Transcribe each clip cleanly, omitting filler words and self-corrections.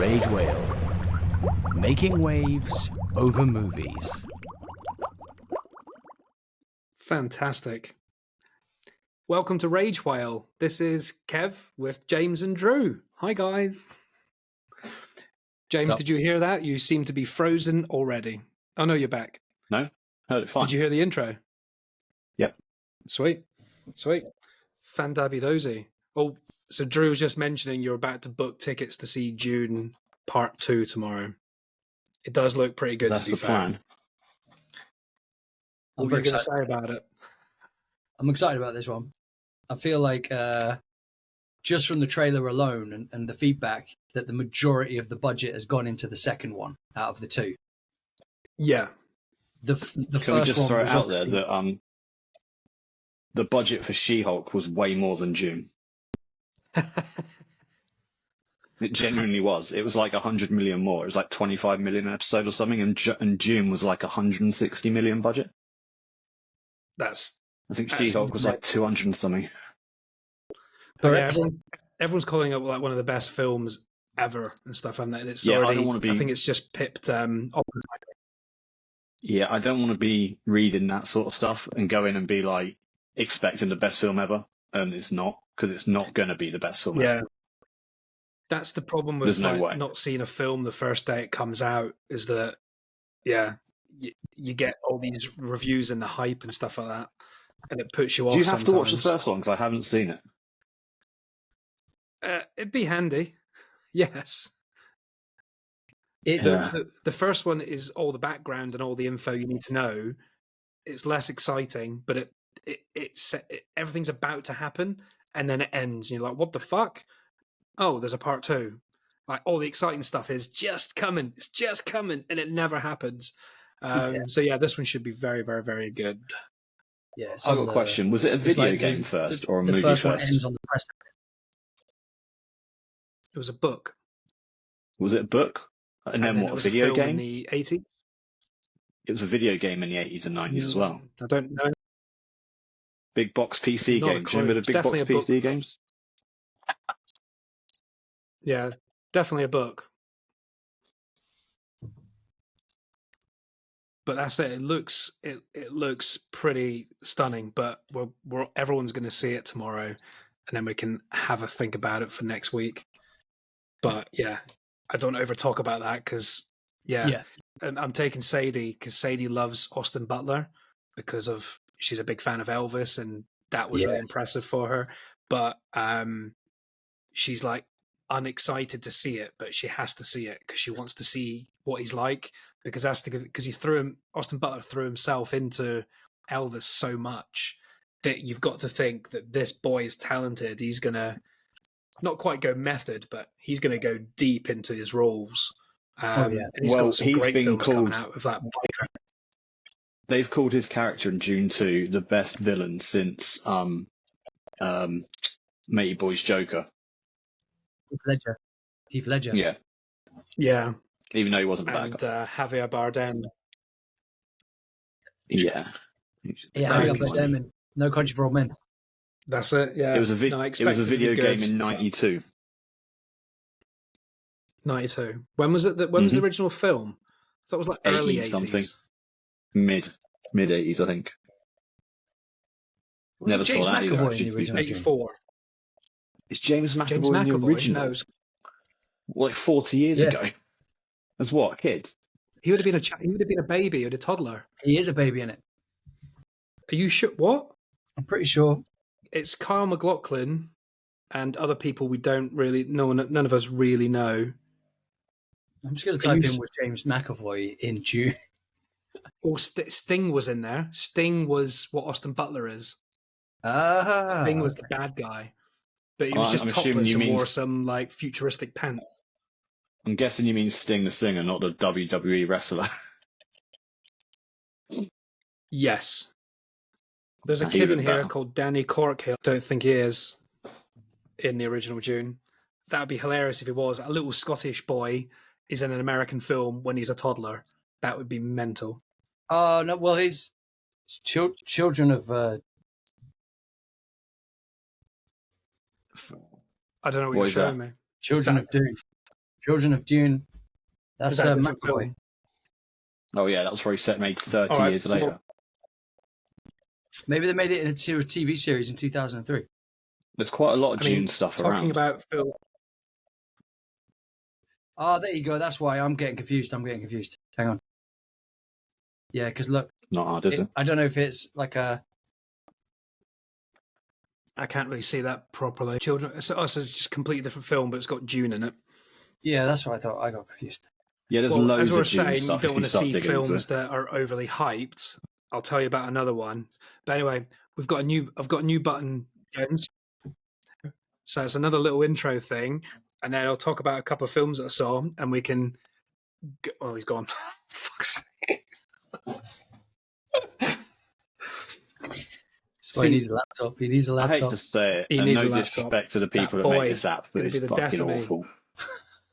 Rage Whale. Making waves over movies. Fantastic. Welcome to Rage Whale. This is Kev with James and Drew. Hi, guys. James, did you hear that? You seem to be frozen already. Oh, no, you're back. No, heard it fine. Did you hear the intro? Yep. Sweet. Fandabidozy. Oh, so Drew was just mentioning you're about to book tickets to see Dune Part 2 tomorrow. It does look pretty good, That's to be the fair. plan. What are you going to say about it? I'm excited about this one. I feel like just from the trailer alone and the feedback that the majority of the budget has gone into the second one out of the two. Yeah. The Can first we just one throw it was out there that the budget for She-Hulk was way more than Dune. It genuinely was. It was like 100 million more. It was like 25 million an episode or something, and Dune was like 160 million budget. I think She-Hulk was like 200 and something. But yeah, everyone's calling it like one of the best films ever and stuff, and it's already. I don't want to be. I think it's just pipped. Yeah, I don't want to be reading that sort of stuff and go in and be like expecting the best film ever, and it's not, because it's not going to be the best film ever. That's the problem with not seeing a film the first day it comes out, is that you get all these reviews and the hype and stuff like that, and it puts you off. Do you have to watch the first one? Because I haven't seen it. It'd be handy. Yes. The first one is all the background and all the info you need to know. It's less exciting, but everything's about to happen, and then it ends. And you're like, what the fuck? Oh, there's a part 2. Like, all the exciting stuff is just coming. It's just coming, and it never happens. So yeah, this one should be very, very, very good. Yeah. I've got a question. Was it a video game first or a movie first? The first one ends on the precipice. It was a book. Was it a book? And then what, a video game? In the 80s? It was a video game in the 80s and 90s as well. I don't know. Big box PC games. Remember the big box PC games? Yeah, definitely a book. But that's it. It looks pretty stunning. But everyone's going to see it tomorrow, and then we can have a think about it for next week. But yeah, I don't over talk about that because and I'm taking Sadie because Sadie loves Austin Butler because she's a big fan of Elvis, and that was really impressive for her. But she's like unexcited to see it, but she has to see it because she wants to see what he's like, because Austin Butler threw himself into Elvis so much that you've got to think that this boy is talented. He's gonna not quite go method, but he's gonna go deep into his roles. And he's got some great films coming out of that. They've called his character in Dune 2 the best villain since Matey Boy's Joker. Heath Ledger. Yeah. Even though he wasn't the bad guy. And Javier Bardem. Yeah. Javier Bardem in No Country for Old Men. That's it. Yeah. It was a video game in 92. 92. When was it? When was the original film? I thought it was like early 80s. Something. Mid 80s, I think. Never saw that either. 84. Is James McAvoy in the original? No, like 40 years ago. As what, a kid? He would have been a baby or a toddler. He is a baby in it. Are you sure? What? I'm pretty sure. It's Kyle MacLachlan and other people we don't really know. None of us really know. I'm just going to type in with James McAvoy in Dune. Or Sting was in there. Sting was what Austin Butler is. Sting was the bad guy. But he was just topless and wore some like futuristic pants. I'm guessing you mean Sting the singer, not the WWE wrestler. Yes. There's a kid in here called Danny Corkhill. Don't think he is in the original Dune. That would be hilarious if he was. A little Scottish boy is in an American film when he's a toddler. That would be mental. Oh, no, well, he's children of... I don't know what you're showing me. Children of Dune. Children of Dune. That's Is that a different McAvoy. film? Oh yeah, that was probably set made 30 All right, years later. Maybe they made it into a TV series in 2003. There's quite a lot of Dune stuff talking around. about film. Oh, there you go. That's why I'm getting confused. Hang on. Yeah, because look, Not hard, is it? I don't know if it's like a. I can't really see that properly. Children. So it's just a completely different film, but it's got Dune in it. Yeah, that's what I thought. I got confused. Yeah, there's Well, loads as we were of Dune saying, stuff. you don't want to see digging into films it. that are overly hyped. I'll tell you about another one. But anyway, I've got a new button, James. So it's another little intro thing, and then I'll talk about a couple of films that I saw, and we can. Oh, he's gone. Fuck's sake. So he needs a laptop. He needs a I laptop. hate to say it, He and needs no a laptop. disrespect to the people that boy make this app, is but gonna it's be the death fucking of me. awful.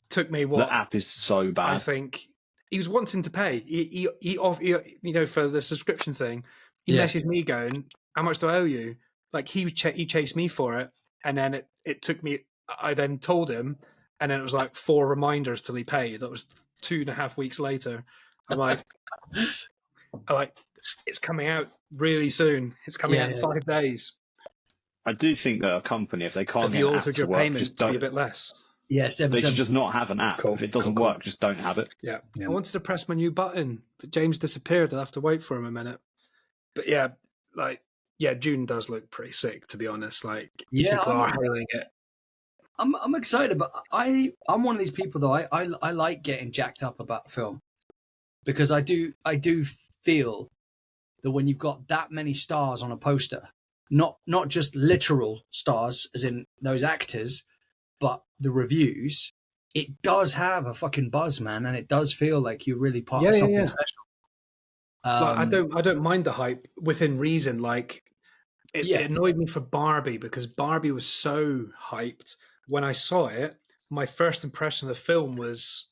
Took me what? The app is so I bad. think he was wanting to pay. He for the subscription thing. He Yeah. messaged me going, "How much do I owe you?" Like he chased me for it, and then it took me. I then told him, and then it was like 4 reminders till he paid. That was 2.5 weeks later. I'm like, it's coming out really soon. It's coming out in 5 days. I do think that a company, if they can't Have get you an app altered to your work, payment just to be a don't. bit less? Yeah, They 7 should just not have an app. Cool, If it doesn't cool. work, just don't have it. Yeah. Yeah. I wanted to press my new button, but James disappeared. I'll have to wait for him a minute. But yeah, June does look pretty sick, to be honest. Like, Yeah, people are hailing it. I'm excited, but I'm one of these people though. I like getting jacked up about film because I do feel that when you've got that many stars on a poster, not just literal stars as in those actors, but the reviews, it does have a fucking buzz, man, and it does feel like you're really part of something special. Like, I don't mind the hype within reason. Like, it annoyed me for Barbie because Barbie was so hyped. When I saw it, my first impression of the film was,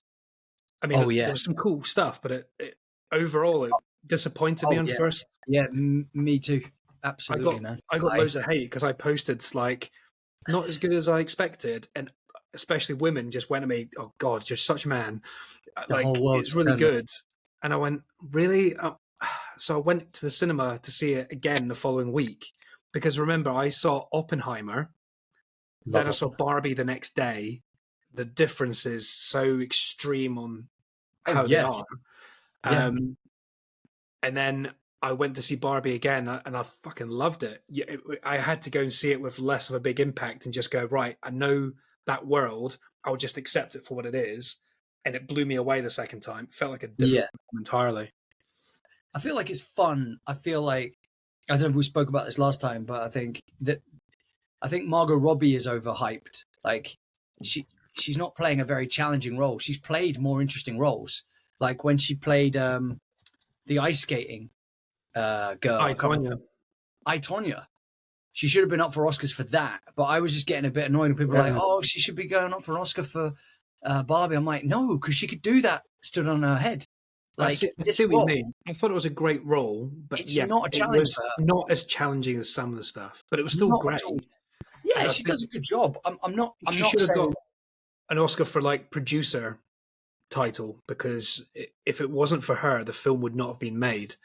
I mean, there was some cool stuff, but it overall it disappointed me on first. Yeah, me too. Absolutely, man. I got loads of hate because I posted like not as good as I expected, and especially women just went at me, "Oh God, you're such a man!" Like it's really good, and I went, "Really?" So I went to the cinema to see it again the following week because remember I saw Oppenheimer, then I saw Barbie the next day. The difference is so extreme on how they are. And then I went to see Barbie again, and I fucking loved it. I had to go and see it with less of a big impact and just go, right, I know that world. I'll just accept it for what it is. And it blew me away the second time. It felt like a different film entirely. I feel like it's fun. I feel like, I don't know if we spoke about this last time, but I think Margot Robbie is overhyped. Like she's not playing a very challenging role. She's played more interesting roles. Like when she played the ice skating girl, I, Tonya. She should have been up for Oscars for that. But I was just getting a bit annoyed when people were like, "Oh, she should be going up for an Oscar for Barbie." I'm like, no, because she could do that stood on her head. Like, I see what you mean. I thought it was a great role, but it's not a challenge. It was not as challenging as some of the stuff, but it was still not great. Yeah, she does a good job. I'm not. She should have got an Oscar for like producer title because if it wasn't for her, the film would not have been made.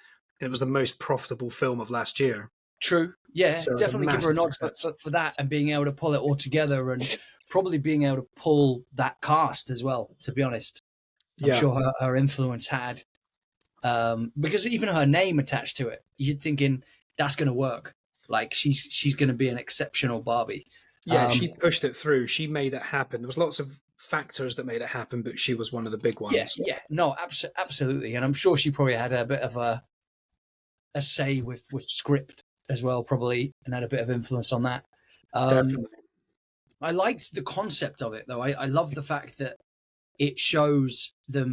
It was the most profitable film of last year. True. Yeah, so definitely give her a nod for that and being able to pull it all together and probably being able to pull that cast as well, to be honest. I'm sure her influence had. Because even her name attached to it, you're thinking that's going to work. Like she's going to be an exceptional Barbie. Yeah, she pushed it through. She made it happen. There was lots of factors that made it happen, but she was one of the big ones. Yeah. No, absolutely. And I'm sure she probably had a bit of a say with script as well, probably, and had a bit of influence on that. Definitely. I liked the concept of it, though. I love the fact that it shows the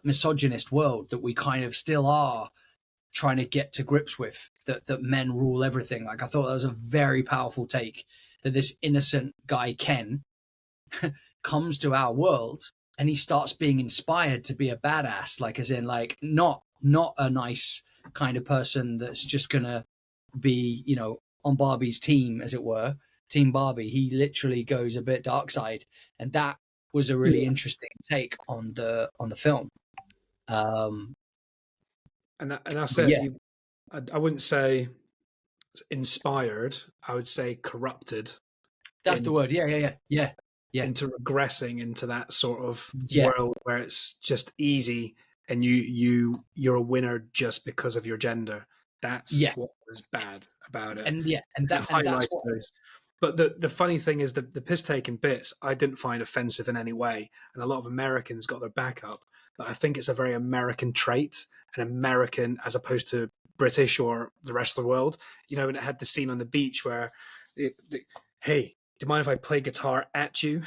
misogynist world that we kind of still are trying to get to grips with, that men rule everything. Like, I thought that was a very powerful take, that this innocent guy, Ken, comes to our world and he starts being inspired to be a badass, like as in like not a nice kind of person that's just going to be, on Barbie's team, as it were. Team Barbie, he literally goes a bit dark side, and that was a really interesting take on the film. And that's it. Yeah. I wouldn't say inspired. I would say corrupted. That's the word. Yeah. Into regressing into that sort of Yeah. world where it's just easy and you're a winner just because of your gender. That's what was bad about it. And that's what. Those. But the funny thing is the piss taking bits I didn't find offensive in any way, and a lot of Americans got their back up. But I think it's a very American trait, an American as opposed to British or the rest of the world. You know, and it had the scene on the beach where, hey, do you mind if I play guitar at you?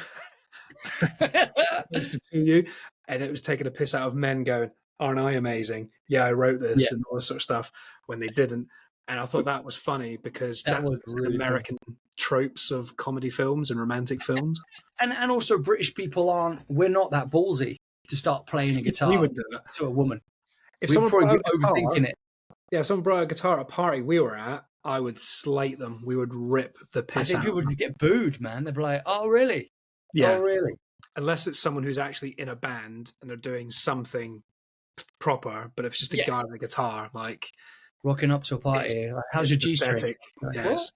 To you, and it was taking a piss out of men going, aren't I amazing? Yeah, I wrote this and all this sort of stuff when they didn't. And I thought that was funny because that's really American tropes of comedy films and romantic films. And also British people we're not that ballsy to start playing a guitar to a woman. If someone brought a guitar, overthinking it. Yeah, if someone brought a guitar at a party we were at, I would slate them. We would rip the piss out. I think people would get booed, man. They'd be like, oh, really? Yeah. Oh, really? Unless it's someone who's actually in a band and they're doing something proper, but if it's just a guy with a guitar, like rocking up to a party, like, how's your G-string? Like, yes.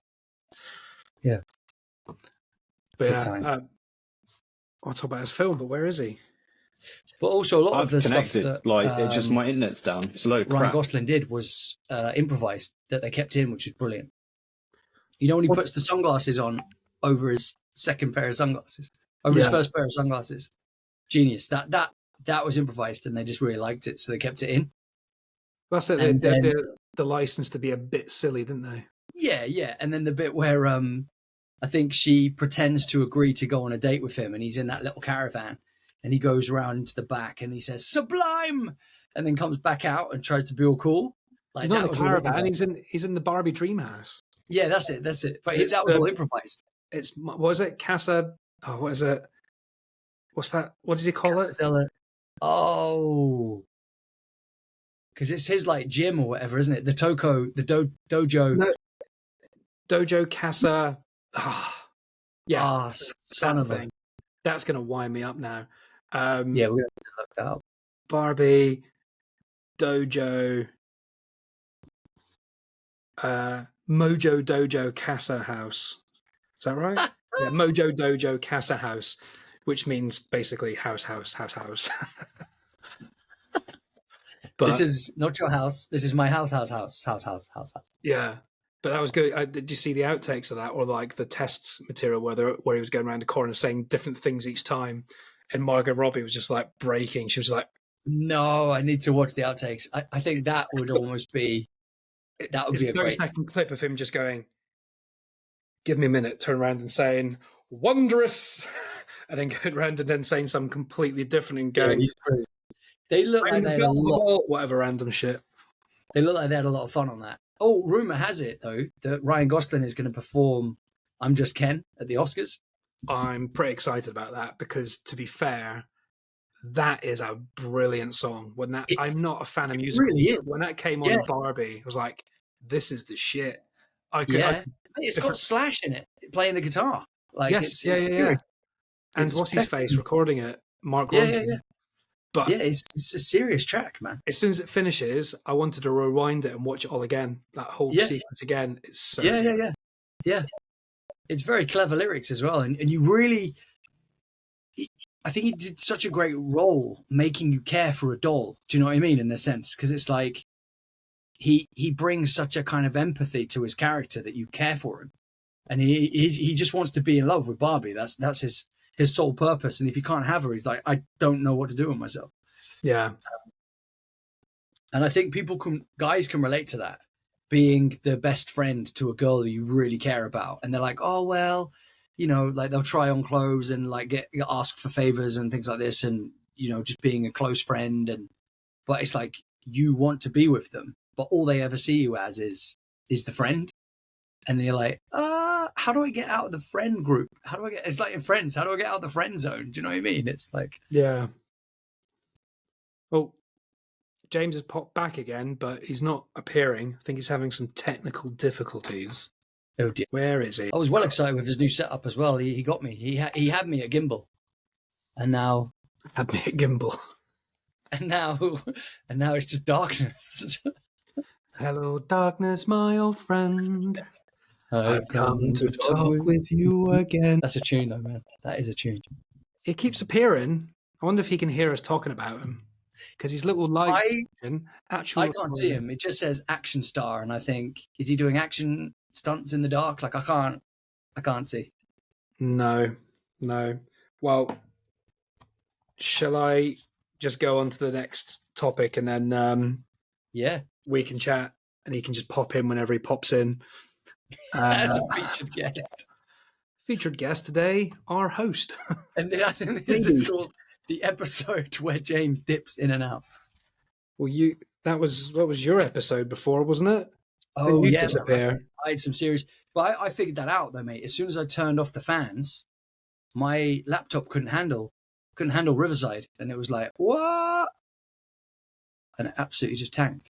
Yeah. But I'll talk about his film, but where is he? But also a lot of the connected. Stuff that it's just my internet's down. It's a load of crap. Ryan Gosling did was improvised that they kept in, which is brilliant. You know when he puts the sunglasses on over his second pair of sunglasses, over his first pair of sunglasses, genius. That was improvised, and they just really liked it, so they kept it in. That's it. They had the license to be a bit silly, didn't they? Yeah. And then the bit where I think she pretends to agree to go on a date with him, and he's in that little caravan, and he goes around into the back, and he says "Sublime," and then comes back out and tries to be all cool. Like, he's not in a caravan. He's in the Barbie dream house. Yeah, that's it. But that was all improvised. It's what was it? Casa. Oh, what is it? What's that? What does he call it? Oh, because it's his like gym or whatever, isn't it? The dojo. No. Dojo Casa. Yeah, son of a. That's going to wind me up now. Yeah, we're going to look that up. Barbie, Dojo, Mojo Dojo Casa House. Is that right? Yeah, Mojo Dojo Casa House, which means basically house. But this is not your house. This is my house. Yeah. But that was good. Did you see the outtakes of that, or like the tests material where he was going around the corner saying different things each time, and Margot Robbie was just like breaking. She was like, "No, I need to watch the outtakes." I think that would almost be a 30-second clip of him just going, "Give me a minute," turn around and saying "wondrous," and then going around and then saying something completely different and going. They look like they had a lot, whatever random shit. They look like they had a lot of fun on that. Oh, rumor has it though that Ryan Gosling is going to perform "I'm Just Ken" at the Oscars. I'm pretty excited about that because, to be fair, that is a brilliant song. I'm not a fan of music. Really is. When that came on in Barbie, I was like, "This is the shit." It's got Slash in it playing the guitar. Like, yes, yeah. And what's his face recording it? Mark Ronson. Yeah. But it's a serious track, man. As soon as it finishes, I wanted to rewind it and watch it all again. That whole sequence again. It's so yeah. It's very clever lyrics as well, and you really, I think he did such a great role making you care for a doll. Do you know what I mean? In a sense, because it's like he brings such a kind of empathy to his character that you care for him, and he just wants to be in love with Barbie. That's his sole purpose, and if you can't have her, he's like, I don't know what to do with myself. Yeah. And I think guys can relate to that, being the best friend to a girl you really care about, and they're like, oh well, you know, like they'll try on clothes and like get asked for favors and things like this, and you know, just being a close friend, but it's like you want to be with them, but all they ever see you as is the friend. And then you're like, how do I get out of the friend group? It's like in Friends, how do I get out of the friend zone? Do you know what I mean? It's like... Yeah. Well, James has popped back again, but he's not appearing. I think he's having some technical difficulties. Oh dear. Where is he? I was well excited with his new setup as well. He got me. He had me at gimbal, and now Had me at gimbal. and now it's just darkness. Hello, darkness, my old friend. I've come to talk with you again. That's a tune, though, man. That is a tune. He keeps appearing. I wonder if he can hear us talking about him. Because his little lights. I can't see him. It just says action star, and I think, is he doing action stunts in the dark? Like, I can't see. No. Well, shall I just go on to the next topic and then Yeah. we can chat and he can just pop in whenever he pops in. As a featured guest. Featured guest today, our host. And I think this is called the episode where James dips in and out. Well, that was your episode before, wasn't it? Oh, yeah. Disappear. I had some serious... But I figured that out, though, mate. As soon as I turned off the fans, my laptop couldn't handle Riverside. And it was like, what? And it absolutely just tanked.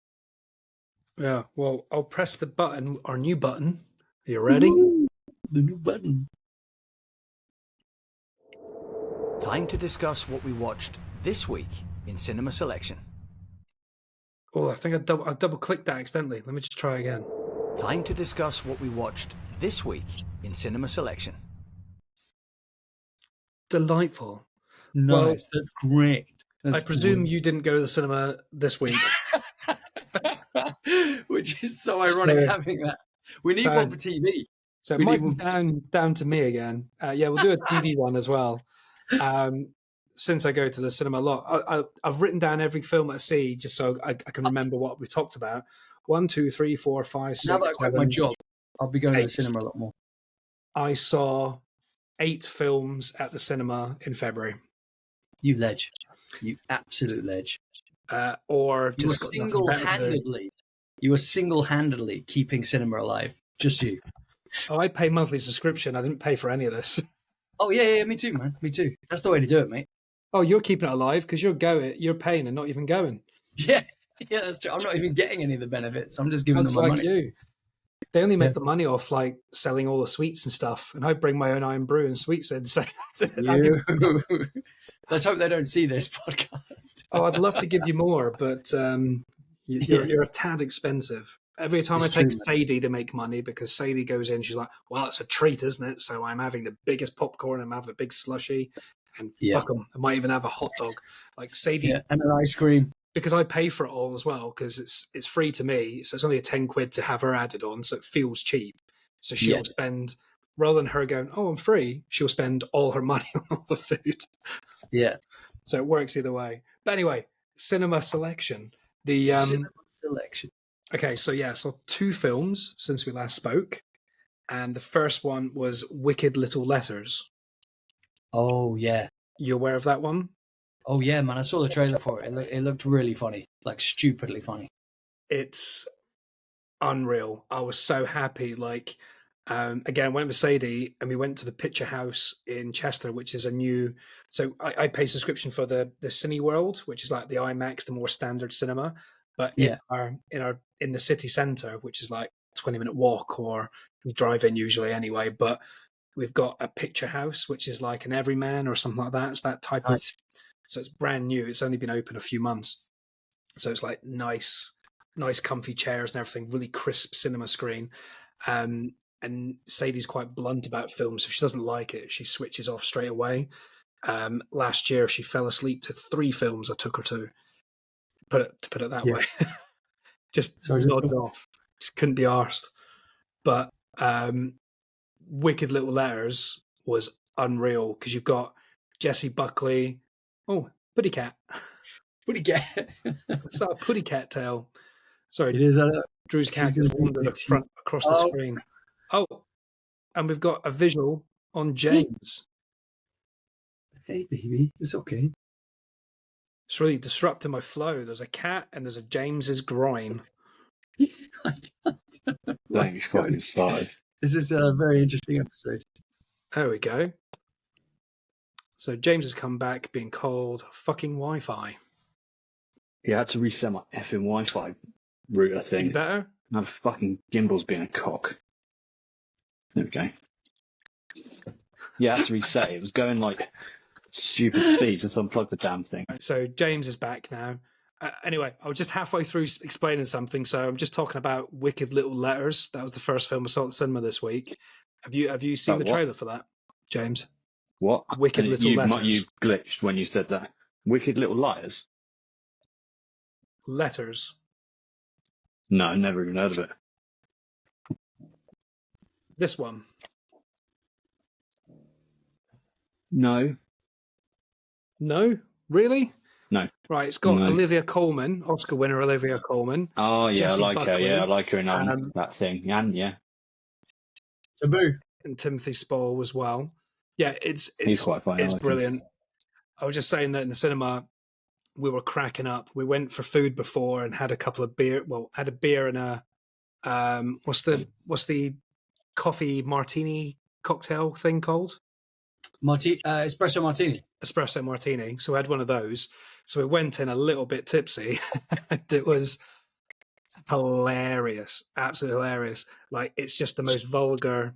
Yeah, well, I'll press the button, our new button. Are you ready? Ooh, the new button. Time to discuss what we watched this week in Cinema Selection. Oh, I think I double-clicked that accidentally. Let me just try again. Time to discuss what we watched this week in Cinema Selection. Delightful. Nice, that's great. I presume you didn't go to the cinema this week. Which is so ironic having that. We need one for TV. So it might be down to me again. Yeah, we'll do a TV one as well. Since I go to the cinema a lot, I've written down every film I see just so I can remember what we talked about. 1, 2, 3, 4, 5, 6, now that I quit my job, I'll be going to the cinema a lot more. I saw 8 films at the cinema in February. You ledge. You absolute ledge. Or you just were single-handedly keeping cinema alive. Just you. Oh, I pay monthly subscription. I didn't pay for any of this. Oh yeah, me too, man. Me too. That's the way to do it, mate. Oh, you're keeping it alive because you're paying and not even going. Yeah, that's true. I'm not even getting any of the benefits. I'm just giving them my money. You. They only make the money off like selling all the sweets and stuff, and I bring my own iron brew and sweets in. So let's hope they don't see this podcast. Oh, I'd love to give you more, but you're a tad expensive. Every time I take Sadie, they make money because Sadie goes in. She's like, "Well, it's a treat, isn't it?" So I'm having the biggest popcorn. I'm having a big slushie, and fuck them. I might even have a hot dog. Like Sadie and an ice cream. Because I pay for it all as well, because it's free to me, so it's only a £10 to have her added on, so it feels cheap. So she'll spend, rather than her going, "Oh, I'm free," she'll spend all her money on all the food. Yeah. So it works either way. But anyway, cinema selection. Cinema selection. Okay, so I saw 2 films since we last spoke, and the first one was Wicked Little Letters. Oh yeah. You aware of that one? Oh yeah, man! I saw the trailer for it. It looked really funny, like stupidly funny. It's unreal. I was so happy. Like, again, went with Sadie, and we went to the Picture House in Chester, which is a new. So I pay subscription for the Cineworld, which is like the IMAX, the more standard cinema. But in the city centre, which is like 20-minute walk, or we drive in usually anyway. But we've got a Picture House, which is like an Everyman or something like that. It's that type of. So it's brand new. It's only been open a few months. So it's like nice comfy chairs and everything, really crisp cinema screen. And Sadie's quite blunt about films. If she doesn't like it, she switches off straight away. Last year, she fell asleep to 3 films I took her to put it that way. just nodded off. Just couldn't be arsed. But Wicked Little Letters was unreal because you've got Jessie Buckley. Oh, Putty Cat. Putty Cat. It's a Putty Cat tail. Sorry, it is. Drew's cat just wandered across the screen. Oh, and we've got a visual on James. Hey, baby, it's okay. It's really disrupting my flow. There's a cat and there's a James's groin. Thanks for getting started. This is a very interesting episode. There we go. So James has come back being called fucking Wi-Fi. Yeah, I had to reset my effing Wi-Fi router thing. You better? Now the fucking gimbal's being a cock. Okay. Yeah, I had to reset it. It was going like stupid speed. Just unplug the damn thing. So James is back now. Anyway, I was just halfway through explaining something, so I'm just talking about Wicked Little Letters. That was the first film I saw at the cinema this week. Have you seen the trailer for that, James? What? Wicked Little Letters. You glitched when you said that. Wicked Little Liars? Letters. No, never even heard of it. This one. No. No? Really? No. Right, it's got No. Olivia Colman, Oscar winner Olivia Colman. Oh, yeah, Jessie I like her. Buckley, Yeah, I like her in that thing. And yeah. Taboo. And Timothy Spall as well. Yeah, it's He's quite funny. It's I like brilliant. him. I was just saying that in the cinema, we were cracking up. We went for food before and had a couple of beer. Well, had a beer and a what's the coffee martini cocktail thing called? Espresso martini. Espresso martini. So we had one of those. So we went in a little bit tipsy. And it was hilarious, absolutely hilarious. Like, it's just the most vulgar,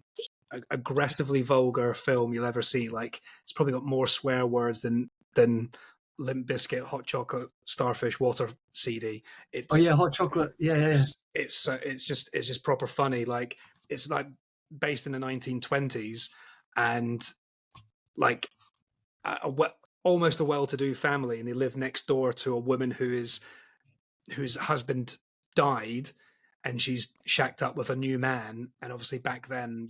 aggressively vulgar film you'll ever see. Like, it's probably got more swear words than Limp Bizkit, Hot Chocolate, Starfish, Water CD. It's, Hot chocolate. Yeah. It's just proper funny. Like, it's like based in the 1920s, and like almost a well-to-do family, and they live next door to a woman whose husband died, and she's shacked up with a new man. And obviously back then,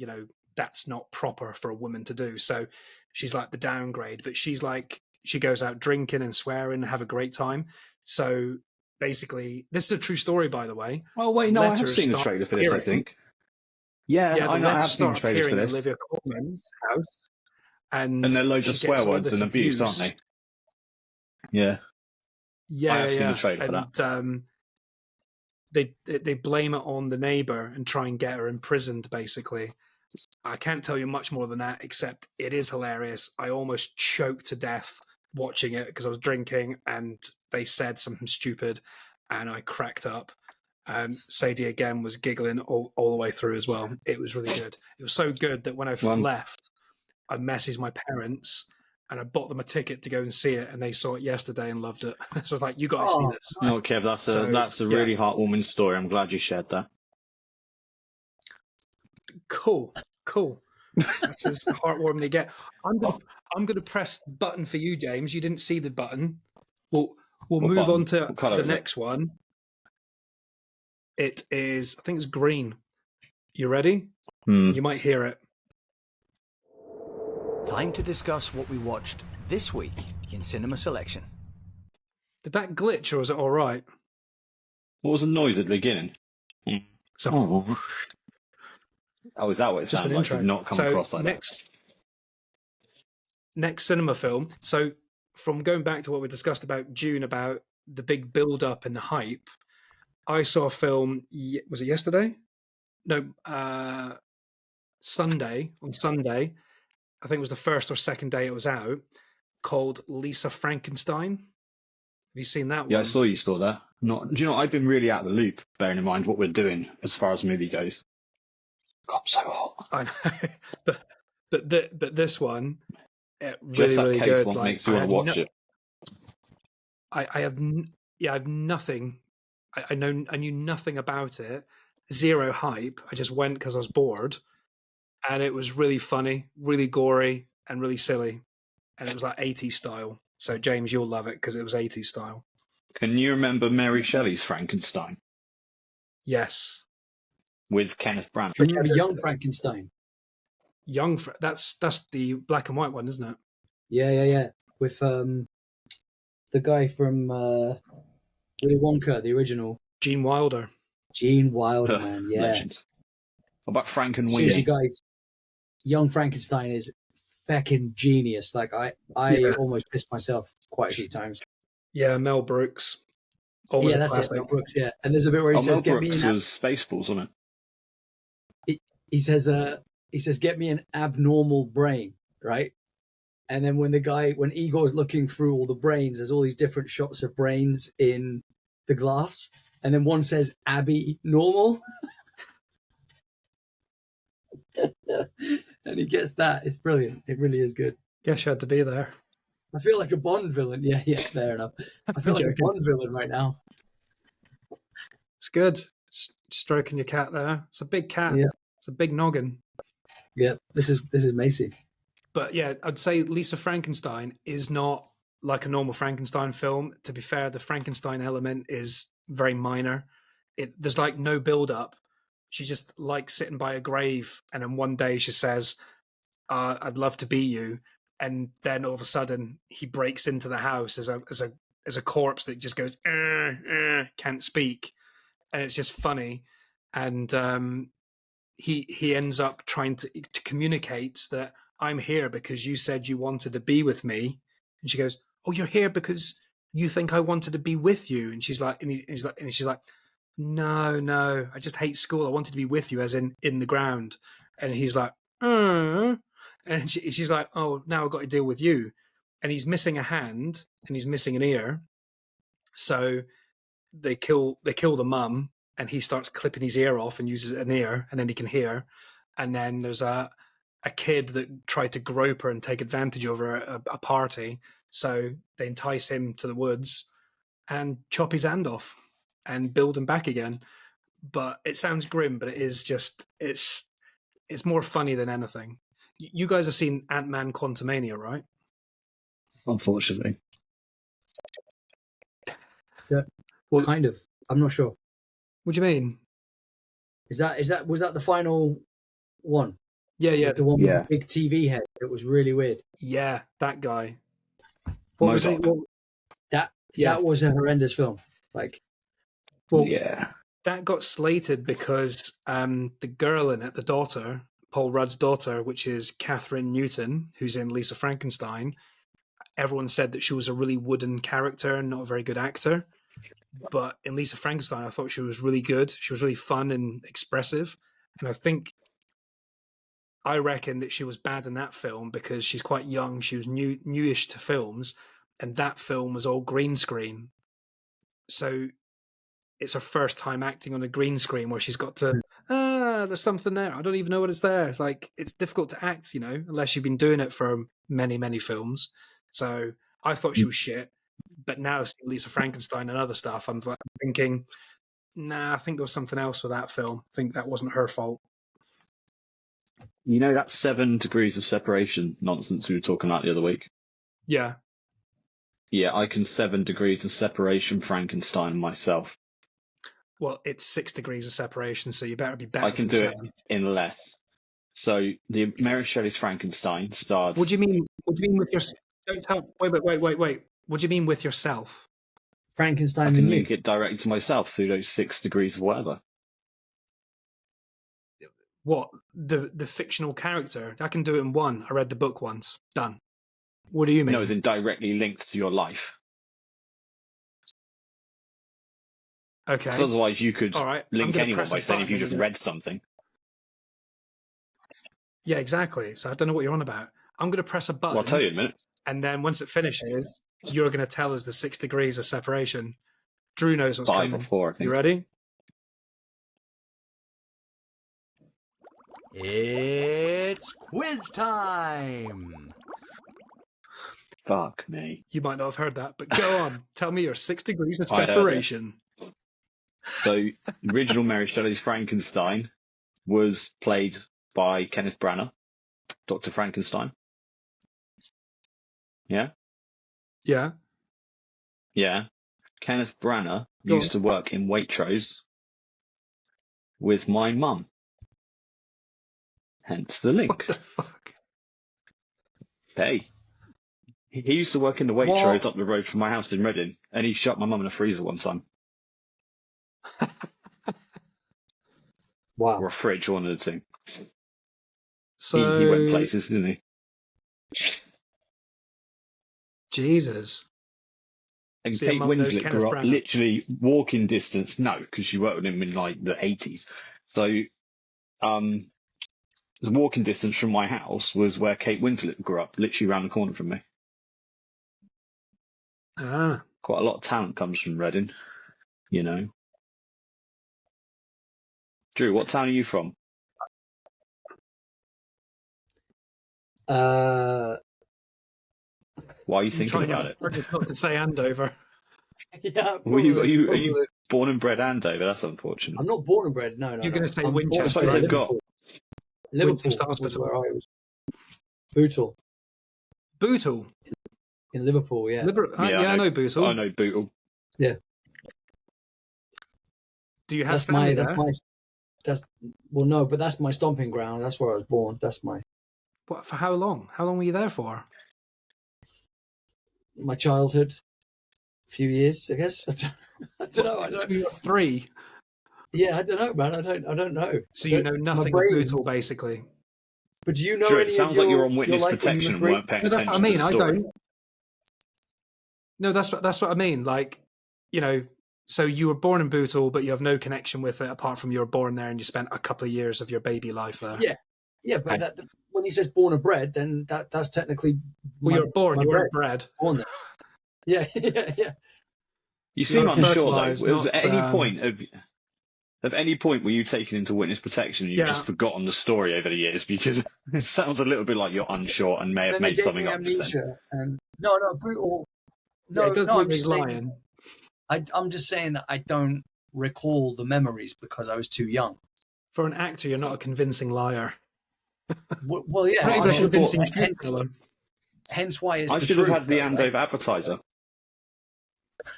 that's not proper for a woman to do. So she's like the downgrade, but she's like, she goes out drinking and swearing and have a great time. So basically, this is a true story, by the way. Oh, wait, no, I have seen the trailer for this, I think. Yeah, I have seen the trailer for this. Olivia Colman's house. And there are loads of swear words and abuse, aren't they? Yeah. Yeah, I have seen the trailer for that. They blame it on the neighbor and try and get her imprisoned, basically. I can't tell you much more than that, except it is hilarious. I almost choked to death watching it because I was drinking and they said something stupid and I cracked up. Sadie again was giggling all the way through as well. It was really good. It was so good that when I left, I messaged my parents and I bought them a ticket to go and see it, and they saw it yesterday and loved it. So I was like, "You got to see this." No, Kev, that's a really heartwarming story. I'm glad you shared that. Cool. That's as heartwarming they get. I'm gonna press the button for you, James. You didn't see the button. We'll move on to the next one. It is, I think it's green. You ready? You might hear it. Time to discuss what we watched this week in Cinema Selection. Did that glitch, or was it all right? What was the noise at the beginning? So, is that what it sounded like? Did not come across like that. Next cinema film. So, from going back to what we discussed about June, about the big build-up and the hype, I saw a film, was it yesterday? No, Sunday. On Sunday, I think it was the first or second day it was out, called Lisa Frankenstein. Have you seen that one? Yeah, I saw you saw that. Do you know, I've been really out of the loop, bearing in mind what we're doing as far as movie goes. God, I'm so hot. I know. but this one, really good. One makes you want to watch it. I have nothing. I knew nothing about it. Zero hype. I just went because I was bored. And it was really funny, really gory, and really silly. And it was like 80s style. So, James, you'll love it because it was 80s style. Can you remember Mary Shelley's Frankenstein? Yes. With Kenneth Branagh. Do you remember Young Frankenstein? That's the black and white one, isn't it? Yeah. With the guy from Willy Wonka, the original. Gene Wilder, man, yeah. Legend. What about Frankenweenie? Seriously, guys, Young Frankenstein is feckin' genius. Like, I almost pissed myself quite a few times. Yeah, Mel Brooks. Yeah, that's it, Mel Brooks, yeah. And there's a bit where he says, Mel Brooks was Spaceballs, wasn't it? He says, get me an abnormal brain, right? And then when Igor's looking through all the brains, there's all these different shots of brains in the glass. And then one says, Abby normal. And he gets that. It's brilliant. It really is good. Guess you had to be there. I feel like a Bond villain. Yeah, fair enough. I feel I'm like a joking. Bond villain right now. It's good. Stroking your cat there. It's a big cat. Yeah. It's a big noggin. Yeah, this is Macy. But yeah, I'd say Lisa Frankenstein is not like a normal Frankenstein film. To be fair, the Frankenstein element is very minor. There's like no build up. She just likes sitting by a grave, and then one day she says, "I'd love to be you," and then all of a sudden he breaks into the house as a corpse that just goes can't speak, and it's just funny, and he ends up trying to communicate that I'm here because you said you wanted to be with me, and she goes, "Oh, you're here because you think I wanted to be with you," and she's like, she's like, no, I just hate school. I wanted to be with you, as in the ground, and he's like, and she's like, oh, now I've got to deal with you, and he's missing a hand and he's missing an ear, so they kill the mum, and he starts clipping his ear off and uses an ear, and then he can hear. And then there's a kid that tried to grope her and take advantage of her at a party, so they entice him to the woods and chop his hand off and build him back again. But it sounds grim, but it is just it's more funny than anything. You guys have seen Ant-Man Quantumania, right? Unfortunately. Yeah. Well, kind of. I'm not sure. What do you mean? Was that the final one? Yeah. The one with the big TV head. It was really weird. Yeah, that guy. What was it? That was a horrendous film. Like, well, yeah, that got slated because the girl in it, the daughter, Paul Rudd's daughter, which is Catherine Newton, who's in Lisa Frankenstein, everyone said that she was a really wooden character and not a very good actor. But in Lisa Frankenstein, I thought she was really good. She was really fun and expressive. And I reckon that she was bad in that film because she's quite young. She was newish to films, and that film was all green screen. So it's her first time acting on a green screen where she's got to, there's something there. I don't even know what it's there. It's like, it's difficult to act, unless you've been doing it for many, many films. So I thought she was shit. But now seeing Lisa Frankenstein and other stuff, I'm thinking, nah, I think there was something else with that film. I think that wasn't her fault. That 7 degrees of separation nonsense we were talking about the other week? Yeah. Yeah, I can 7 degrees of separation Frankenstein myself. Well, it's 6 degrees of separation, so you better be better. I can do 7. It in less. So the Mary Shelley's Frankenstein starred. What do you mean? What do you mean with your? Don't tell. Wait. What do you mean with yourself? Frankenstein. I can link it directly to myself through those 6 degrees of whatever. What, the fictional character? I can do it in one. I read the book once. Done. What do you mean? No, as in directly linked to your life. Okay. Because otherwise you could link anyone by saying if you just read something. Yeah, exactly. So I don't know what you're on about. I'm going to press a button. Well, I'll tell you in a minute. And then once it finishes, you're going to tell us the 6 degrees of separation. Drew knows what's 5 coming. or 4, I think. You ready? It's quiz time! Fuck me. You might not have heard that, but go on. Tell me your 6 degrees of separation. So, the original Mary Shelley's Frankenstein was played by Kenneth Branagh, Dr. Frankenstein. Yeah? Yeah. Yeah. Kenneth Branagh used to work in Waitrose with my mum. Hence the link. What the fuck? Hey. He used to work in the Waitrose up the road from my house in Reading, and he shut my mum in a freezer one time. Wow. Or a fridge, one of the two. So he went places, didn't he? Jesus. And Kate Winslet grew up literally walking distance. No, because she worked with him in like the 80s. So, the walking distance from my house was where Kate Winslet grew up, literally around the corner from me. Ah. Quite a lot of talent comes from Reading, Drew, what town are you from? Uh, Why are you I'm thinking trying about it? just not to say Andover. yeah, Are you probably. born and bred Andover? That's unfortunate. I'm not born and bred. No, You're going to say I'm born I Winchester. suppose in they've got. Liverpool. Liverpool Winchester was Hospital. where I was. Bootle Bootle. in Liverpool. Yeah. I know Bootle. I know Bootle. Yeah. Do you have That's family my. there? That's my. That's well, no, but that's my stomping ground. That's where I was born. That's my What, for how long? How long were you there for? childhood. A few years, I guess. I don't know. I Since don't. you were 3. Yeah, I don't know, man. I don't know. So you know My nothing of brain. Bootle, basically. But do you know Sure, any it sounds of like your, you're on witness life when you protection were and 3? weren't paying No, that's what I attention to mean. the I story. don't. No, that's what I mean. Like, you know, so you were born in Bootle, but you have no connection with it apart from you were born there and you spent a couple of years of your baby life there. Yeah, but when he says born and bred, then that's technically Well, you're born, you bread. weren't bred. Born there. Yeah, yeah. You seem You're unsure though. fertilised, Was not, at any point of any point were you taken into witness protection and you've just forgotten the story over the years? Because it sounds a little bit like you're unsure and may have made something up just then. And no, brutal. No, it does no, look I'm just like saying. lying. I'm just saying that I don't recall the memories because I was too young. For an actor, you're not a convincing liar. Well, yeah. Not even a convincing truth hence, teller. hence why it's I the should truth. have had the though, Andover right? Advertiser.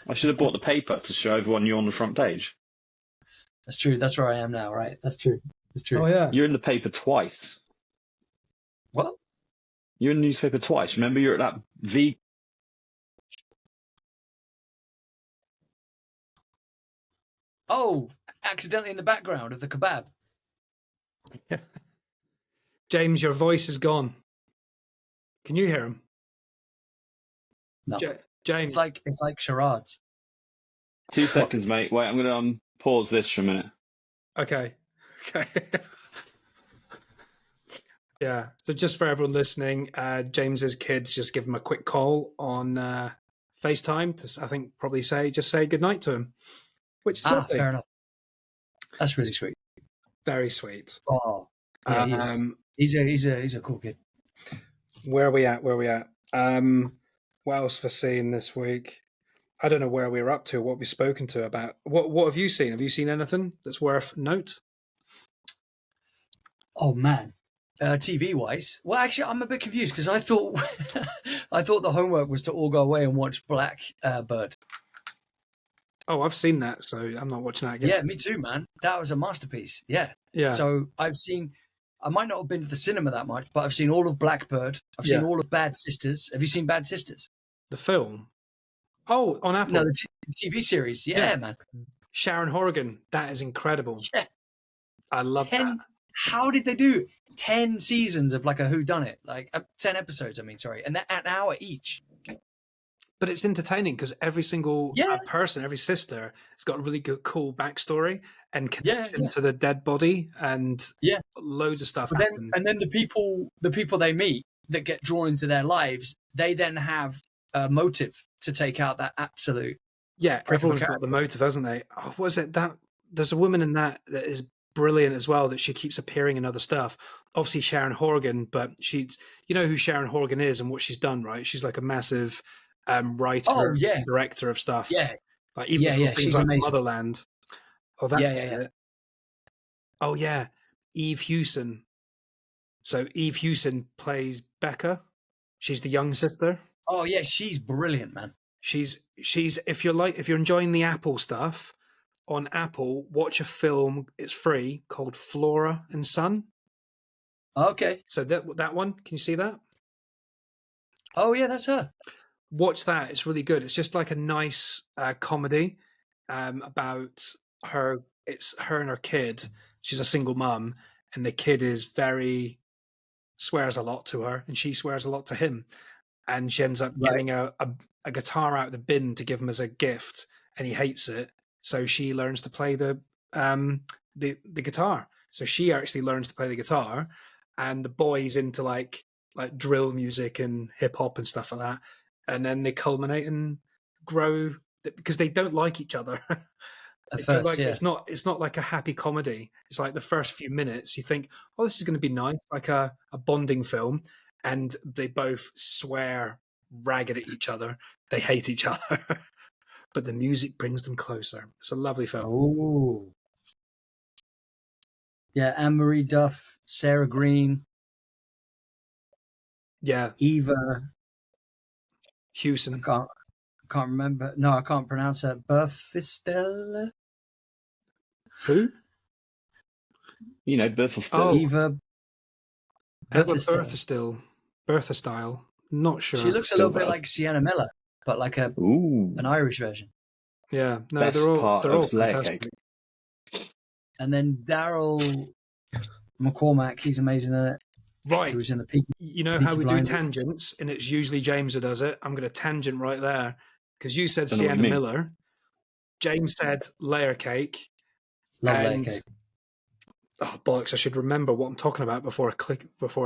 I should have bought the paper to show everyone you're on the front page. That's true. That's where I am now, right? That's true. That's true. Oh, yeah. You're in the paper twice. What? You're in the newspaper twice. Remember, you're at that V. Oh, accidentally in the background of the kebab. James, your voice is gone. Can you hear him? No. James. It's like charades. 2 seconds, mate. Wait, I'm going to pause this for a minute. Okay. Yeah. So just for everyone listening, James's kids just give him a quick call on FaceTime to, I think, probably say goodnight to him, which is lovely. Fair enough. That's really sweet. Very sweet. Oh, yeah, he is. He's a cool kid. Where are we at? What else have I seen this week? I don't know where we're up to, what we've spoken to about. What have you seen? Have you seen anything that's worth note? Oh man, TV wise, well, actually, I'm a bit confused because I thought the homework was to all go away and watch Blackbird. Oh, I've seen that, so I'm not watching that again. Yeah, me too, man. That was a masterpiece. Yeah. So I've seen. I might not have been to the cinema that much, but I've seen all of Blackbird. I've seen all of Bad Sisters. Have you seen Bad Sisters? The film? Oh, on Apple. No, the TV series. Yeah, man. Sharon Horgan. That is incredible. Yeah. I love that. How did they do 10 seasons of like a whodunit? Like 10 episodes, and they're an hour each. But it's entertaining because every single person, every sister, has got a really good, cool backstory and connection to the dead body and loads of stuff. And then the people they meet that get drawn into their lives, they then have a motive to take out that absolute. Yeah, everyone's got the motive, hasn't they? Oh, was it that? There's a woman in that is brilliant as well, that she keeps appearing in other stuff. Obviously Sharon Horgan, but she's, you know who Sharon Horgan is and what she's done, right? She's like a massive writer, director of stuff. Yeah, like even things she's like amazing. Motherland. Oh, that's it. Oh yeah, Eve Hewson. So Eve Hewson plays Becca. She's the young sister. Oh yeah, she's brilliant, man. She's if you're enjoying the Apple stuff, on Apple, watch a film. It's free called Flora and Son. Okay. So that one, can you see that? Oh yeah, that's her. Watch that. It's really good. It's just like a nice comedy about her. It's her and her kid. She's a single mum, and the kid is swears a lot to her, and she swears a lot to him. And she ends up getting a guitar out of the bin to give him as a gift, and he hates it. So she learns to play the guitar. So she actually learns to play the guitar, and the boy's into like drill music and hip hop and stuff like that. And then they culminate and grow because they don't like each other. At first, it's not like a happy comedy. It's like the first few minutes you think, oh, this is going to be nice, like a bonding film. and they both swear ragged at each other. They hate each other, but the music brings them closer. It's a lovely film. Oh. Yeah, Anne-Marie Duff, Sarah Green, Yeah, Eva. Hewson. I can't remember. No, I can't pronounce her. Berfistel? Who? You know, Bertha Still. Oh. Eva. Bertha still. Bertha style. Not sure. She looks a little bit like Sienna Miller, but like an Irish version. Yeah, no, Best they're all part they're all of layer fantastic. cake. And then Daryl McCormack, he's amazing in it. Right. He was in the Peaky. You know Peaky how we Blinders. do tangents, and it's usually James who does it. I'm going to tangent right there because you said Don't know what you Sienna mean. Miller. James said layer cake. Love layer and- cake. Oh bollocks! I should remember what I'm talking about before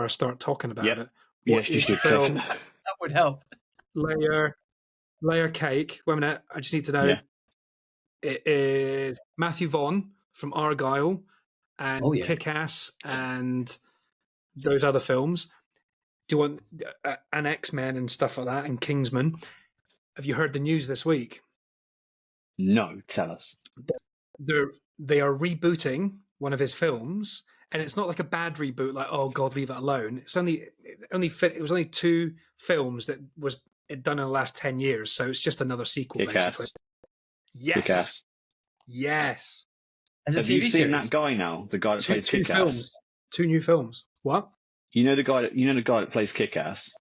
I start talking about Yep. it. Yes, you is should. film That would help. layer cake? Wait a minute. I just need to know. Yeah. It is Matthew Vaughn from Argyle and Oh, yeah. Kick-Ass and those other films. Do you want an X-Men and stuff like that and Kingsman? Have you heard the news this week? No, tell us. They are rebooting one of his films, and it's not like a bad reboot, like oh god, leave it alone. It was only 2 films that was done in the last 10 years, so it's just another sequel, basically. Kick-Ass. Yes, Kick-Ass. yes. As a Have TV you seen series. that guy now? The guy that Two plays films, Kick-Ass. 2 new films. What? You know the guy that plays Kick-Ass.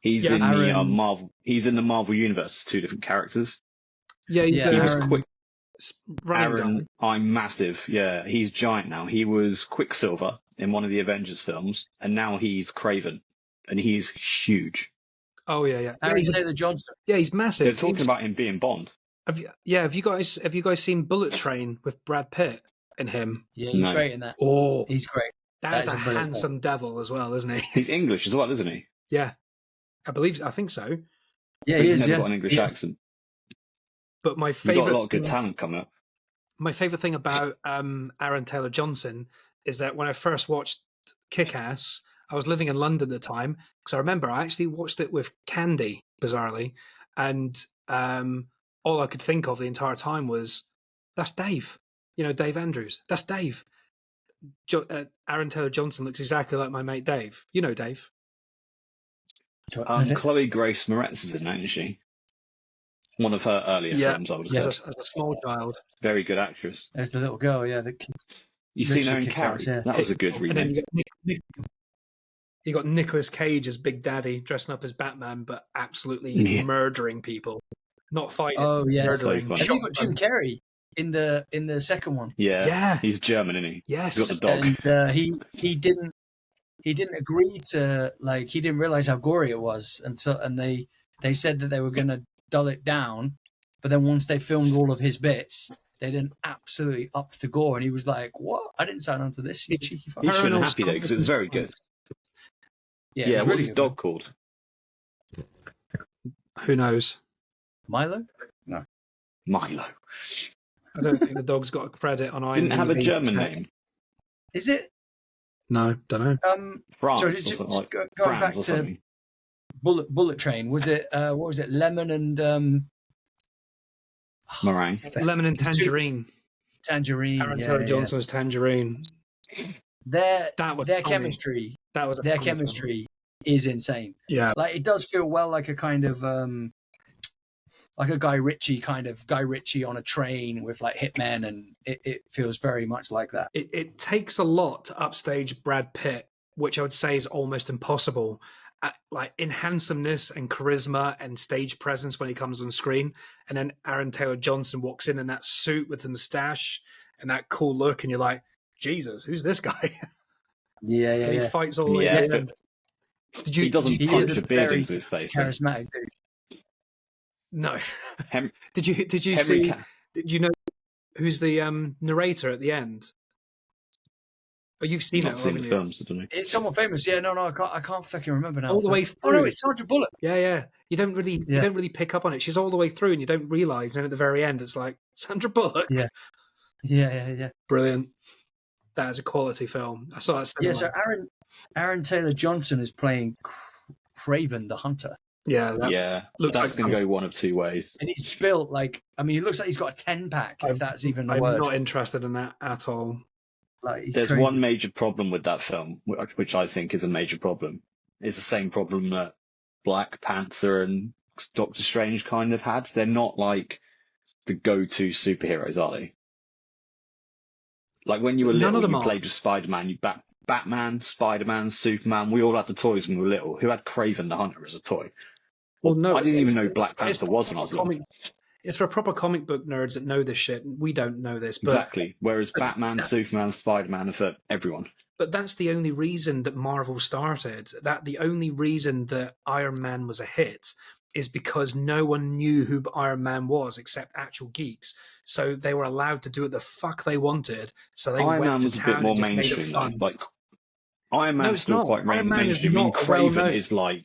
He's Yeah, in the Aaron- Marvel. He's in the Marvel universe. 2 different characters. Yeah, Yeah, He was Aaron- quick. running Aaron, guy. I'm massive. Yeah, he's giant now. He was Quicksilver in one of the Avengers films, and now he's Craven, and he's huge. Oh yeah. Harry he's, Taylor Johnson. yeah, he's massive. They're talking He's- about him being Bond. Have you guys seen Bullet Train with Brad Pitt and him? Yeah, he's No. great in that. Oh, He's great. that's that a is a brilliant handsome devil as well, isn't he? He's English as well, isn't he? Yeah, I think so. Yeah, But he he's is. never Yeah. got an English accent. But my We've got favorite, a lot of good talent coming up. my favorite thing about Aaron Taylor Johnson is that when I first watched Kick-Ass, I was living in London at the time because I remember I actually watched it with Candy, bizarrely, and all I could think of the entire time was, "That's Dave." You know, Dave Andrews. That's Dave. Aaron Taylor Johnson looks exactly like my mate Dave. You know Dave. Chloe Grace Moretz is in that, isn't she? One of her earlier Yeah. films, I would As say. a small child. Very good actress. There's the little girl. Yeah, You seen her in kicks Carrie? ass, yeah. That was a good And then remake. you got Nicolas Cage as Big Daddy, dressing up as Batman, but absolutely Yeah. murdering people, not fighting. Oh yeah. murdering. So funny. And then you got Jim Carrey in the second one, Yeah. Yeah. He's German, isn't he? Yes. He's got the dog. and he didn't agree to, like, he didn't realize how gory it was until, and they said that they were going to dull it down, but then once they filmed all of his bits, they then absolutely upped the gore, and he was like, "What? I didn't sign on to this." You cheeky fuck." He should have been Colonel happy though, because it was very good. Yeah, it Yeah, was what's really his good. dog called? Who knows? Milo? Milo. I don't think the dog's got a credit on IMDb. Didn't have a to German check. name. Is it? No, don't know. France Sorry, or just something like going France back or to something. Bullet Train. Was it? What was it? Lemon and Meringue. Lemon and There's two- Tangerine. Tangerine. Aaron yeah, Taylor yeah. Johnson was Tangerine. Their That was their funny. chemistry. That was a Their funny film. chemistry is insane. Yeah. Like, it does feel well like a kind of like a Guy Ritchie on a train with like hitmen, and it feels very much like that. It takes a lot to upstage Brad Pitt, which I would say is almost impossible. Like in handsomeness and charisma and stage presence when he comes on screen, and then Aaron Taylor Johnson walks in that suit with the moustache and that cool look, and you're like, Jesus, who's this guy? Yeah, And he fights all the way Yeah, to the but end. Did you? He doesn't did you- punch is a a beard very into his face. though. Charismatic dude. No. Hem- Did you Henry see? Ca- Did you know who's the narrator at the end? Oh, you've seen Not it, seen haven't the you? films, I don't know. It's someone famous. Yeah, no, I can't fucking remember now. All the way Oh no, through. it's Sandra Bullock. Yeah. You don't really pick up on it. She's all the way through, and you don't realize. And at the very end, it's like Sandra Bullock. Yeah. Yeah. Brilliant. That is a quality film. I saw that. Yeah, cinema. so Aaron Taylor Johnson is playing Kraven the Hunter. Yeah, that Yeah, looks that's like going to go one of two ways. And he's built like, I mean, he looks like he's got a 10-pack, if that's even a I'm word. not interested in that at all. Like, he's There's crazy. one major problem with that film, which I think is a major problem. It's the same problem that Black Panther and Doctor Strange kind of had. They're not like the go-to superheroes, are they? Like when you were None of little, them you are. played with Spider-Man, Batman, Spider-Man, Superman. We all had the toys when we were little. Who had Kraven the Hunter as a toy? Well, no, I didn't even know it's- Black it's Panther was when I was little. It's for proper comic book nerds that know this shit. We don't know this, but Exactly. Whereas Batman, Superman, Spider-Man are for everyone. but that's the only reason that Marvel started. That the only reason that Iron Man was a hit is because no one knew who Iron Man was except actual geeks. So they were allowed to do what the fuck they wanted. So they Iron went Man to was a town bit more and just made it mainstream, though. fun. Like Iron No, Man's it's still not. quite Iron Man is mainstream. I mean, not Kraven well-known. is like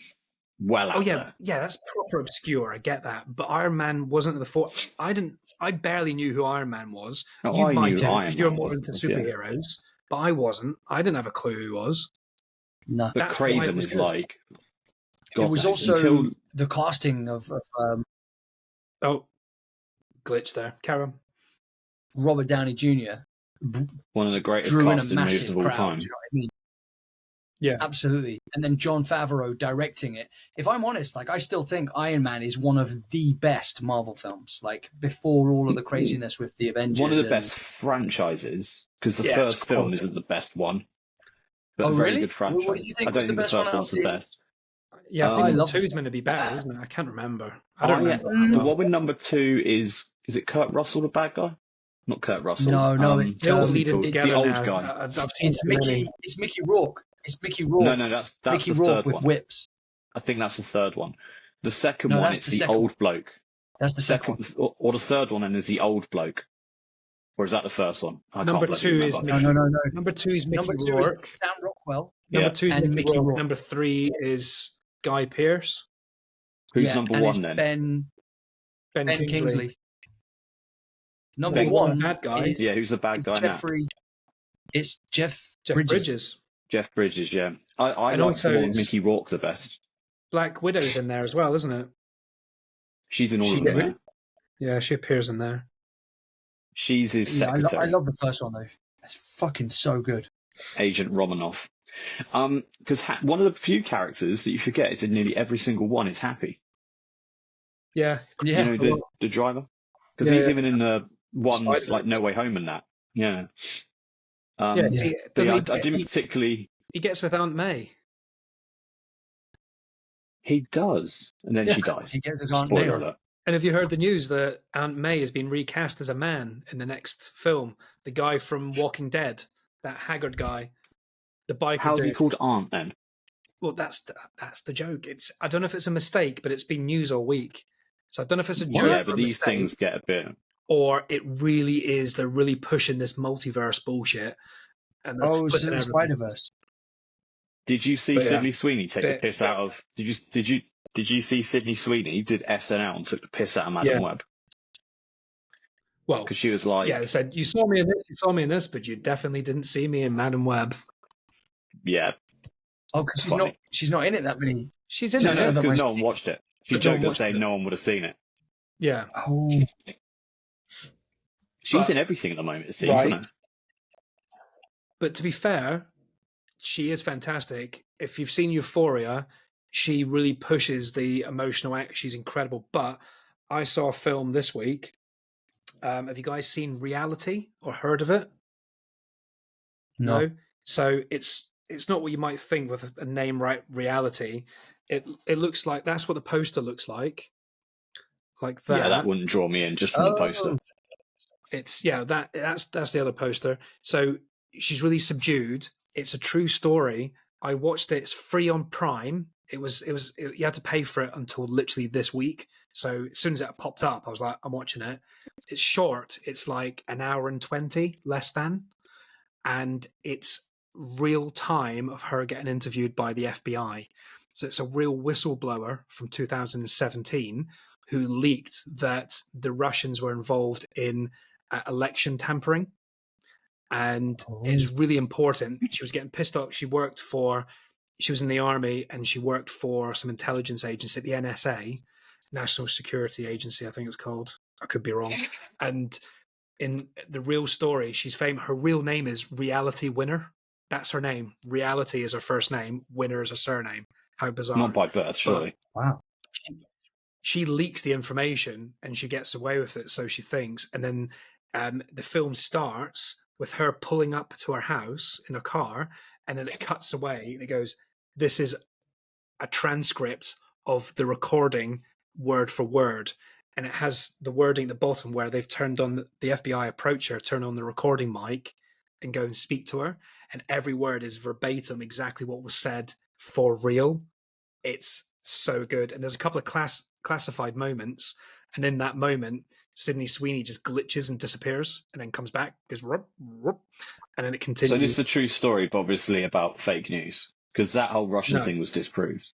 well out Oh yeah, there. yeah, that's proper obscure. I get that, but Iron Man wasn't at the fore. I barely knew who Iron Man was. No, You I might knew do Iron because you're Man more was, into yeah. superheroes, but I wasn't. I didn't have a clue who he was. No. But That's why it Kraven was is good. like. It God was knows, also until the casting of Oh, glitch there. Carry on. Robert Downey Jr. one of the greatest drew in a casting moves massive of all crowd. time. Do you know what I mean? Yeah. Absolutely. And then Jon Favreau directing it. If I'm honest, like I still think Iron Man is one of the best Marvel films. Like before all of the craziness with the Avengers. One of the and- best franchises, because the Yeah, first it's film quality. isn't the best one, but Oh, a very really? good franchise. What do you think I was don't the think the best one first out one's of the the- best. Yeah, I I think love two's the- going to be better, isn't it? I can't remember. I don't remember. The one with number 2 is it Kurt Russell, the bad guy? Not Kurt Russell. No, it's They're all what's he leading called? together The old now. guy. I've seen It's too many. Mickey Rourke. It's Mickey Rourke. No, that's Mickey the Rourke third with one. whips. I think that's the third one. The second No, one, that's it's the the second old bloke. That's the second one. Or the third one, and is the old bloke. Or is that the first one? I Number can't bloody 2 is remember. No. Number 2 is Mickey Number 2 Rourke. is Sam Rockwell. Number Yeah. 2 is And Mickey, Mickey Rourke. Rourke. Number 3 is Guy Pearce. Who's number and 1 it's then? Ben Kingsley. Number Ben- one, bad guy. is, Yeah, who's the bad is guy now? Jeffrey. It's Jeff Bridges. Jeff Bridges, yeah. I And like also the one with it's- Mickey Rourke the best. Black Widow's in there as well, isn't it? She's in all She of them. did. Yeah. Yeah, she appears in there. She's his Yeah, I secretary, love the first one though. It's fucking so good. Agent Romanoff. Because one of the few characters that you forget is in nearly every single one is Happy. Yeah. Yeah, You know, the driver? Because Yeah, he's yeah. even in the ones Spider-Man. like No Way Home and that. Yeah. Yeah, see, But yeah, doesn't I didn't particularly. he gets with Aunt May. He does, and then she dies. he gets his Aunt May Spoiler on. alert. And have you heard the news that Aunt May has been recast as a man in the next film? The guy from Walking Dead, that haggard guy, the biker How's he dude. called Aunt then? Well, that's the joke. I don't know if it's a mistake, but it's been news all week. So I don't know if it's a joke Yeah, or but a these mistake, things get a bit. or it really is. They're really pushing this multiverse bullshit. And they're Oh, so flipping the everything. Spider Verse. Did you see But yeah. Sydney Sweeney take the Bit- piss out of? Did you see Sydney Sweeney did SNL and took the piss out of Madam Yeah. Web Well, because she was like, yeah, they said you saw me in this, but you definitely didn't see me in Madam Web. yeah, Oh, because Funny. she's not in it that many. She's in no, it. no, it's that because much. no one watched it. She But no one joked at watched saying it. no one would have seen it. Yeah, Oh, She's But- in everything at the moment. It seems, Right. isn't it? but to be fair, she is fantastic. If you've seen Euphoria, she really pushes the emotional act. She's incredible. But I saw a film this week. Have you guys seen Reality or heard of it? no. So it's not what you might think with a name right Reality. It looks like that's what the poster looks like that. Yeah, that wouldn't draw me in just from the poster. It's that's the other poster. So she's really subdued. It's a true story. I watched it. It's free on Prime. You had to pay for it until literally this week. So as soon as it popped up, I was like, I'm watching it. It's short. It's like an hour and 20, less than, and it's real time of her getting interviewed by the FBI. So it's a real whistleblower from 2017 who leaked that the Russians were involved in election tampering. And it's really important. She was getting pissed off. She worked for she was in the army and she worked for some intelligence agency, the NSA, National Security Agency, I think it's called. I could be wrong. And in the real story, she's famous. Her real name is Reality Winner. That's her name. Reality is her first name. Winner is her surname. How bizarre! Not by birth, surely. Wow. She leaks the information and she gets away with it, so she thinks. And then the film starts with her pulling up to her house in a car, and then it cuts away and it goes, "This is a transcript of the recording word for word." And it has the wording at the bottom where they've turned on the FBI approach her, turn on the recording mic and go and speak to her. And every word is verbatim exactly what was said for real. It's so good. And there's a couple of classified moments. And in that moment, Sydney Sweeney just glitches and disappears and then comes back, goes, rup, rup, and then it continues. So this is a true story, but obviously about fake news, because that whole Russia thing was disproved.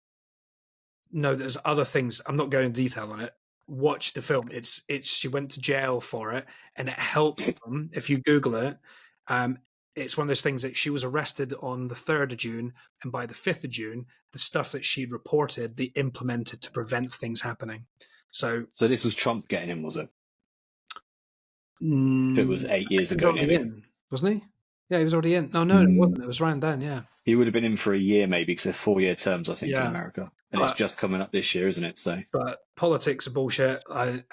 No, there's other things. I'm not going into detail on it. Watch the film. It's she went to jail for it, and it helped them. If you Google it, it's one of those things that she was arrested on the 3rd of June, and by the 5th of June, the stuff that she'd reported, they implemented to prevent things happening. So this was Trump getting in, was it? If it was 8 years ago, wasn't he? Yeah, he was already in. No, it wasn't. It was around then, yeah. He would have been in for a year maybe, because they're 4-year terms, I think, in America. And it's just coming up this year, isn't it? So, but politics are bullshit, but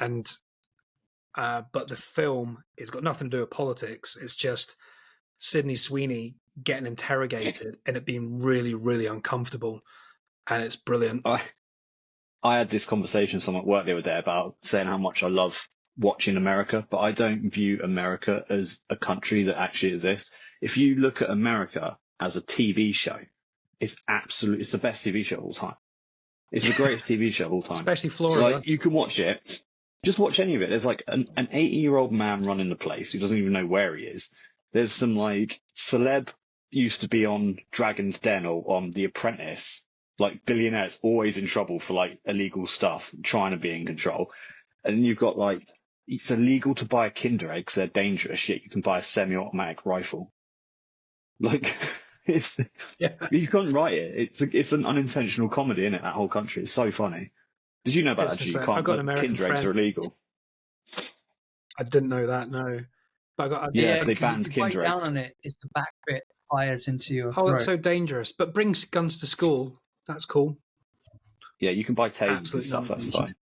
the film, it's got nothing to do with politics. It's just Sydney Sweeney getting interrogated and it being really, really uncomfortable. And it's brilliant. I had this conversation with someone at work the other day about saying how much I love watching America, but I don't view America as a country that actually exists. If you look at America as a TV show, it's the best TV show of all time. It's the greatest TV show of all time. Especially Florida. Like, you can watch it. Just watch any of it. There's like an 80-year-old man running the place who doesn't even know where he is. There's some like celeb used to be on Dragon's Den or on The Apprentice, like billionaires always in trouble for like illegal stuff, trying to be in control. And then you've got like, it's illegal to buy a Kinder Egg because they're dangerous, yet you can buy a semi-automatic rifle. Like, you can't write it. It's an unintentional comedy, isn't it? That whole country. It's so funny. Did you know about that? You can't. Kinder Eggs are illegal. I didn't know that. No, but they banned Kinder Eggs. Down on it, it's the back bit fires into your throat. Oh, that's so dangerous. But brings guns to school. That's cool. Yeah, you can buy tasers and stuff. That's fine.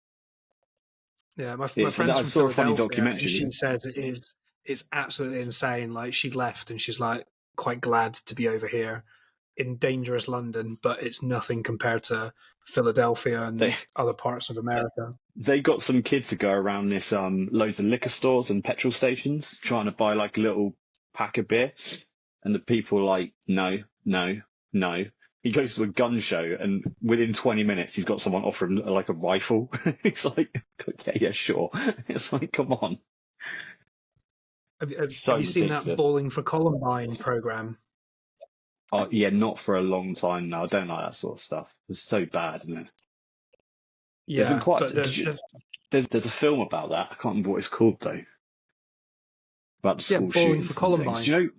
Yeah, my friend's from I saw a funny Philadelphia, documentary. She said it's absolutely insane. Like, she'd left and she's like quite glad to be over here in dangerous London, but it's nothing compared to Philadelphia and other parts of America. They got some kids to go around this loads of liquor stores and petrol stations trying to buy like a little pack of beer, and the people are like, no. He goes to a gun show, and within 20 minutes, he's got someone offer him like a rifle. He's like, okay, yeah, sure. It's like, come on. Have you seen that Bowling for Columbine program? Oh, yeah, not for a long time now. I don't like that sort of stuff. It's so bad, isn't it? Yeah, there's a film about that. I can't remember what it's called though. About the school Bowling shootings for Columbine. Do you know?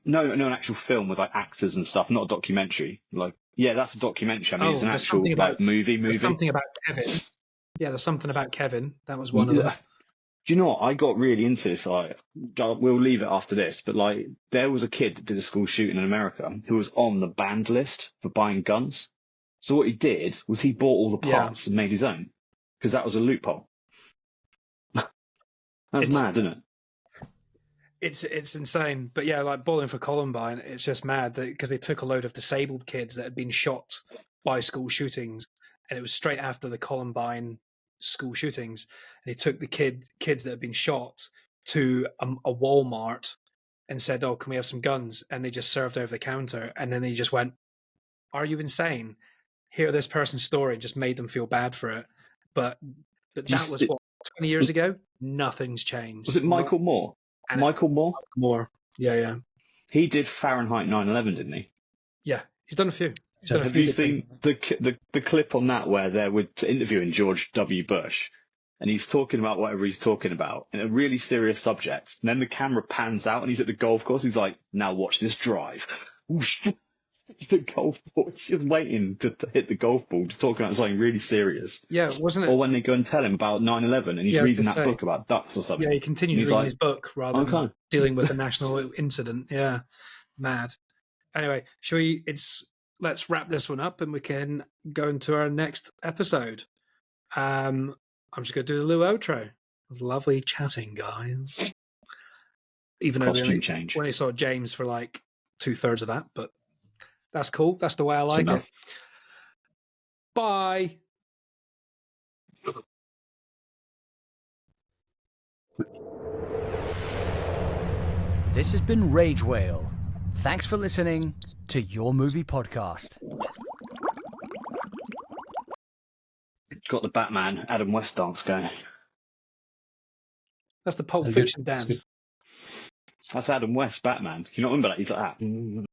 No, an actual film with like actors and stuff, not a documentary. Like, yeah, that's a documentary. I mean, it's an actual like movie. There's something about Kevin. Yeah, there's something about Kevin. That was one of them. Do you know what? I got really into this. Like, we'll leave it after this, but like, there was a kid that did a school shooting in America who was on the banned list for buying guns. So what he did was he bought all the parts and made his own, because that was a loophole. That's mad, isn't it? It's insane. But yeah, like Bowling for Columbine, it's just mad because they took a load of disabled kids that had been shot by school shootings, and it was straight after the Columbine school shootings. And they took the kids that had been shot to a Walmart and said, "Oh, can we have some guns?" And they just served over the counter, and then they just went, "Are you insane? Hear this person's story," and just made them feel bad for it. But that was what, 20 years ago? Nothing's changed. Was it Michael Moore? Michael Moore? Moore. Yeah. He did Fahrenheit 9/11, didn't he? Yeah, he's done a few. Have you seen the clip on that where they're interviewing George W. Bush, and he's talking about whatever he's talking about in a really serious subject, and then the camera pans out and he's at the golf course. He's like, "Now watch this drive." It's a golf ball. She's waiting to hit the golf ball to talk about something really serious. Yeah, wasn't it? Or when they go and tell him about 9/11 and he's Yeah, I was reading gonna that say. book about ducks or something. Yeah, he continued And he's reading like, his book rather than okay. dealing with a national incident. Yeah, mad. Anyway, let's wrap this one up and we can go into our next episode. I'm just going to do the Lou outro. It was lovely chatting, guys. Even though Costume change. we only saw James for like 2/3 of that, but that's cool. That's the way I like it. Bye. This has been Rage Whale. Thanks for listening to Your Movie Podcast. Got the Batman Adam West dance going. That's the Pulp That's good. Fiction That's dance. good. That's Adam West Batman. Can you not remember that? He's like that.